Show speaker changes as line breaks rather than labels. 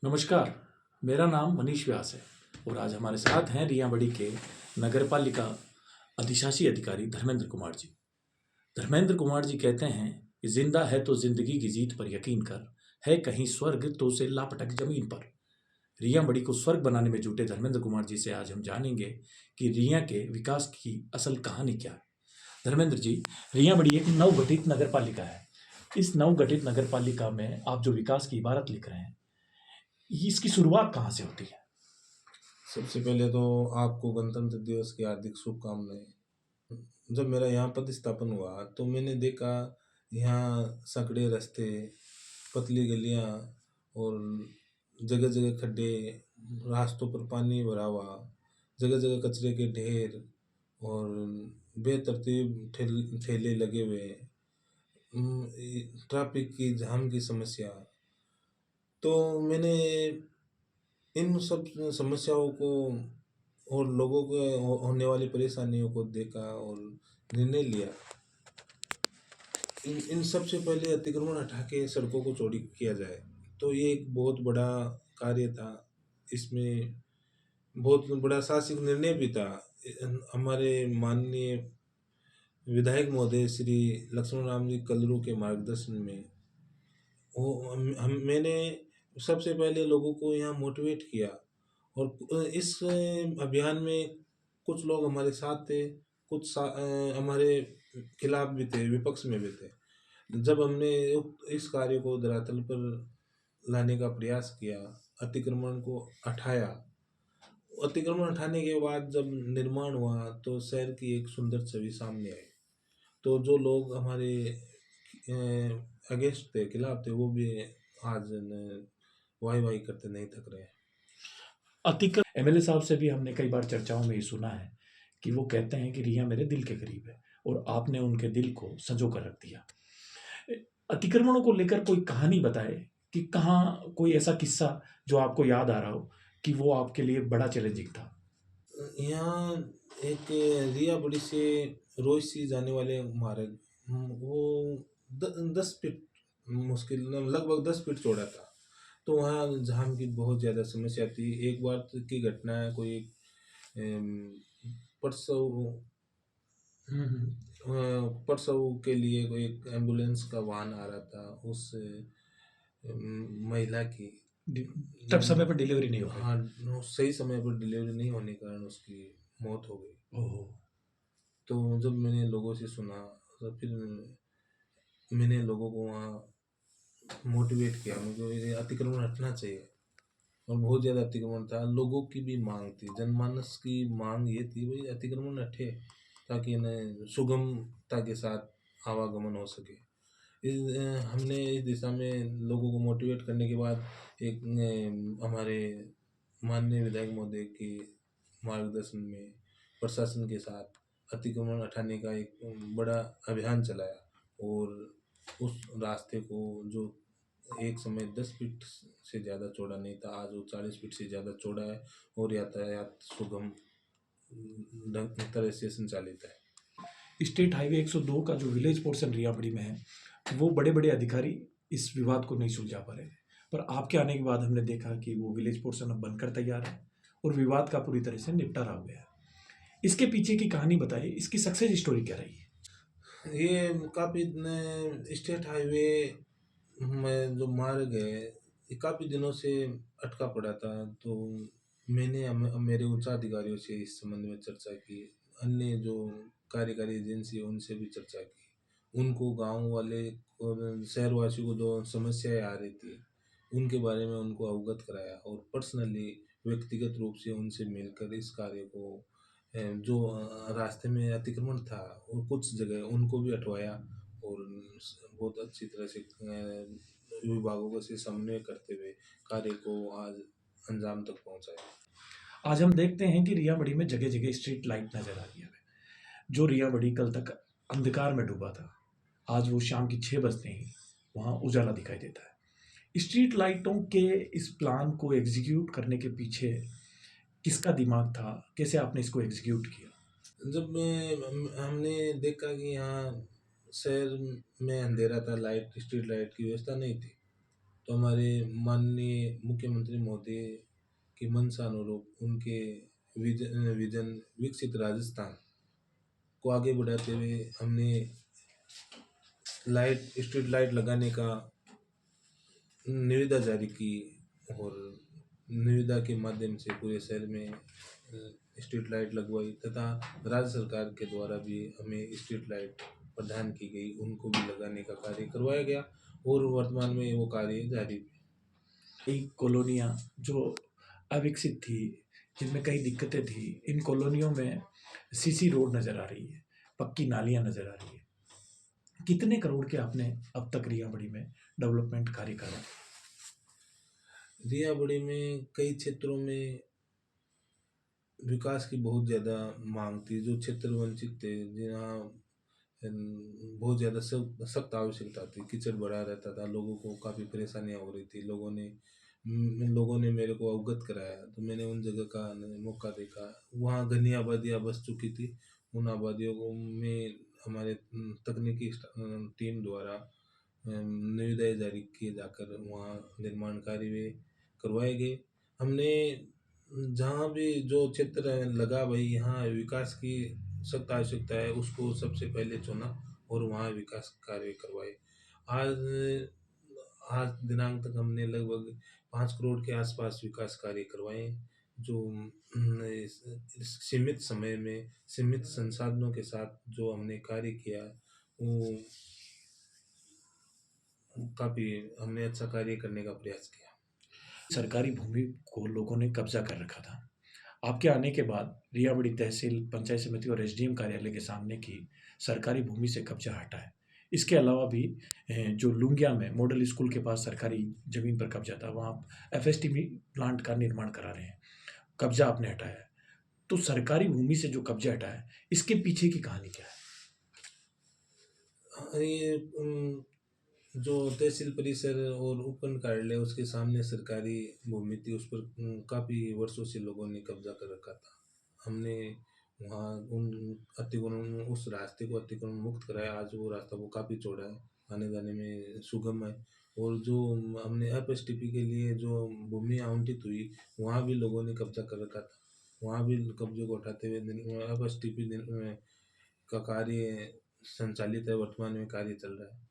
नमस्कार, मेरा नाम मनीष व्यास है और आज हमारे साथ हैं रियाबड़ी के नगरपालिका अधिशासी अधिकारी धर्मेंद्र कुमार जी। धर्मेंद्र कुमार जी कहते हैं कि जिंदा है तो जिंदगी की जीत पर यकीन कर, है कहीं स्वर्ग तो उसे लापटक जमीन पर। रियाबड़ी को स्वर्ग बनाने में जुटे धर्मेंद्र कुमार जी से आज हम जानेंगे कि रिया के विकास की असल कहानी क्या है। धर्मेंद्र जी, रियाबड़ी एक नवगठित नगरपालिका है। इस नवगठित नगरपालिका में आप जो विकास की इबारत लिख रहे हैं, इसकी शुरुआत कहाँ से होती है?
सबसे पहले तो आपको गणतंत्र दिवस की हार्दिक शुभकामनाएं। जब मेरा यहाँ पदस्थापन हुआ तो मैंने देखा यहाँ संकरे रास्ते, पतली गलियाँ और जगह जगह खड्डे, रास्तों पर पानी भरा हुआ, जगह जगह कचरे के ढेर और बेतरतीब ठेले लगे हुए, ट्रैफिक की जाम की समस्या। तो मैंने इन सब समस्याओं को और लोगों को होने वाली परेशानियों को देखा और निर्णय लिया। इन सबसे पहले अतिक्रमण हटा के सड़कों को चौड़ी किया जाए। तो ये एक बहुत बड़ा कार्य था। इसमें बहुत बड़ा साहसिक निर्णय भी था। हमारे माननीय विधायक महोदय श्री लक्ष्मण राम जी कलरू के मार्गदर्शन में वो मैंने सबसे पहले लोगों को यहाँ मोटिवेट किया और इस अभियान में कुछ लोग हमारे साथ थे, हमारे खिलाफ भी थे, विपक्ष में भी थे। जब हमने इस कार्य को धरातल पर लाने का प्रयास किया, अतिक्रमण को हटाया, अतिक्रमण हटाने के बाद जब निर्माण हुआ तो शहर की एक सुंदर छवि सामने आई। तो जो लोग हमारे अगेंस्ट थे, खिलाफ थे, वो भी आज वाही वाही करते नहीं थक रहे हैं।
अतिक्रमण एमएलए साहब से भी हमने कई बार चर्चाओं में ये सुना है कि वो कहते हैं कि रिया मेरे दिल के करीब है और आपने उनके दिल को संजो कर रख दिया। अतिक्रमणों को लेकर कोई कहानी बताए कि कहाँ कोई ऐसा किस्सा जो आपको याद आ रहा हो कि वो आपके लिए बड़ा चैलेंजिंग था।
यहाँ एक रिया बड़ी से रोज सी जाने वाले मार्ग, वो 10 फीट मुश्किल, लगभग 10 फीट चौड़ा था। तो वहाँ जाम की बहुत ज़्यादा समस्या थी। एक बार की घटना है, कोई परसों परसों के लिए कोई एक एम्बुलेंस का वाहन आ रहा था, उस महिला की
तब समय पर डिलीवरी नहीं हो पाई।
हाँ, सही समय पर डिलीवरी नहीं होने के कारण उसकी मौत हो गई।
ओह।
तो जब मैंने लोगों से सुना तो फिर मैंने लोगों को वहाँ मोटिवेट किया, मुझे ये अतिक्रमण हटना चाहिए। और बहुत ज़्यादा अतिक्रमण था, लोगों की भी मांग थी, जनमानस की मांग ये थी भाई अतिक्रमण हटे ताकि इन्हें सुगमता के साथ आवागमन हो सके। हमने इस दिशा में लोगों को मोटिवेट करने के बाद एक हमारे माननीय विधायक महोदय के मार्गदर्शन में प्रशासन के साथ अतिक्रमण हटाने का एक बड़ा अभियान चलाया और उस रास्ते को, जो एक समय 10 फीट से ज़्यादा चौड़ा नहीं था, आज वो 40 फीट से ज़्यादा चौड़ा है और यातायात सुगम ढंग तरह से संचालित है।
स्टेट हाईवे 102 का जो विलेज पोर्शन रियाबड़ी में है, वो बड़े बड़े अधिकारी इस विवाद को नहीं सुलझा पा रहे थे, पर आपके आने के बाद हमने देखा कि वो विलेज पोर्शन अब बनकर तैयार है और विवाद का पूरी तरह से निपटारा हो गया है। इसके पीछे की कहानी बताइए, इसकी सक्सेस स्टोरी क्या रही है?
ये काफ़ी स्टेट हाईवे में जो मार्ग है, ये काफ़ी दिनों से अटका पड़ा था। तो मैंने मेरे उच्चाधिकारियों से इस संबंध में चर्चा की, अन्य जो कार्यकारी एजेंसी है उनसे भी चर्चा की। उनको गांव वाले और शहरवासियों को जो समस्याएं आ रही थी उनके बारे में उनको अवगत कराया और पर्सनली व्यक्तिगत रूप से उनसे मिलकर इस कार्य को जो रास्ते में अतिक्रमण था और कुछ जगह उनको भी हटवाया और बहुत अच्छी तरह से विभागों से समन्वय करते हुए कार्य को आज अंजाम तक पहुंचाया।
आज हम देखते हैं कि रियाबड़ी में जगह जगह स्ट्रीट लाइट नजर आ रही है। जो रियाबड़ी कल तक अंधकार में डूबा था, आज वो शाम की 6 बजते ही वहाँ उजाला दिखाई देता है। स्ट्रीट लाइटों के इस प्लान को एग्जीक्यूट करने के पीछे किसका दिमाग था? कैसे आपने इसको एग्जीक्यूट किया?
जब हमने देखा कि यहाँ शहर में अंधेरा था, लाइट, स्ट्रीट लाइट की व्यवस्था नहीं थी, तो हमारे माननीय मुख्यमंत्री महोदय की मंशा अनुरूप उनके विजन विकसित राजस्थान को आगे बढ़ाते हुए हमने स्ट्रीट लाइट लगाने का निविदा जारी की और निविदा के माध्यम से पूरे शहर में स्ट्रीट लाइट लगवाई तथा राज्य सरकार के द्वारा भी हमें स्ट्रीट लाइट प्रदान की गई, उनको भी लगाने का कार्य करवाया गया और वर्तमान में वो कार्य जारी है।
कई कॉलोनियाँ जो अविकसित थी, जिनमें कई दिक्कतें थी, इन कॉलोनियों में सीसी रोड नज़र आ रही है, पक्की नालियाँ नज़र आ रही है। कितने करोड़ के आपने अब तक रियाबड़ी में डेवलपमेंट कार्य करा?
रियाबड़ी में कई क्षेत्रों में विकास की बहुत ज़्यादा मांग थी, जो क्षेत्र वंचित थे, जहाँ बहुत ज़्यादा सख्त आवश्यकता थी, कीचड़ बढ़ा रहता था, लोगों को काफ़ी परेशानियाँ हो रही थी। लोगों ने मेरे को अवगत कराया, तो मैंने उन जगह का मौका देखा। वहाँ घनी आबादियाँ बस चुकी थी, उन आबादियों को में हमारे तकनीकी टीम द्वारा निविदाएँ जारी किए जाकर वहाँ निर्माण कार्य करवाए गए। हमने जहाँ भी जो क्षेत्र लगा भाई यहाँ विकास की सख्त आवश्यकता है, उसको सबसे पहले चुना और वहाँ विकास कार्य करवाए। आज आज दिनांक तक हमने लगभग 5 करोड़ के आसपास विकास कार्य करवाए, जो इस सीमित समय में सीमित संसाधनों के साथ जो हमने कार्य किया वो काफ़ी हमने अच्छा कार्य करने का प्रयास किया।
सरकारी भूमि को लोगों ने कब्जा कर रखा था। आपके आने के बाद रियाबड़ी तहसील, पंचायत समिति और एसडीएम कार्यालय के सामने की सरकारी भूमि से कब्जा हटा है। इसके अलावा भी जो लुंगिया में मॉडल स्कूल के पास सरकारी ज़मीन पर कब्जा था, वहाँ आप एफएसटीपी प्लांट का निर्माण करा रहे हैं। कब्जा आपने हटाया है। तो सरकारी भूमि से जो कब्जा हटाया है, इसके पीछे की कहानी क्या है?
ये जो तहसील परिसर और उपखंड कार्यालय उसके सामने सरकारी भूमि थी, उस पर काफ़ी वर्षों से लोगों ने कब्जा कर रखा था। हमने वहाँ उस रास्ते को अतिक्रमण मुक्त कराया। आज वो रास्ता वो काफ़ी चौड़ा है, आने जाने में सुगम है। और जो हमने एफएसटीपी के लिए जो भूमि आवंटित हुई, वहाँ भी लोगों ने कब्जा कर रखा था। वहाँ भी कब्जे को उठाते हुए एफएसटीपी का कार्य संचालित है, वर्तमान में कार्य चल रहा है।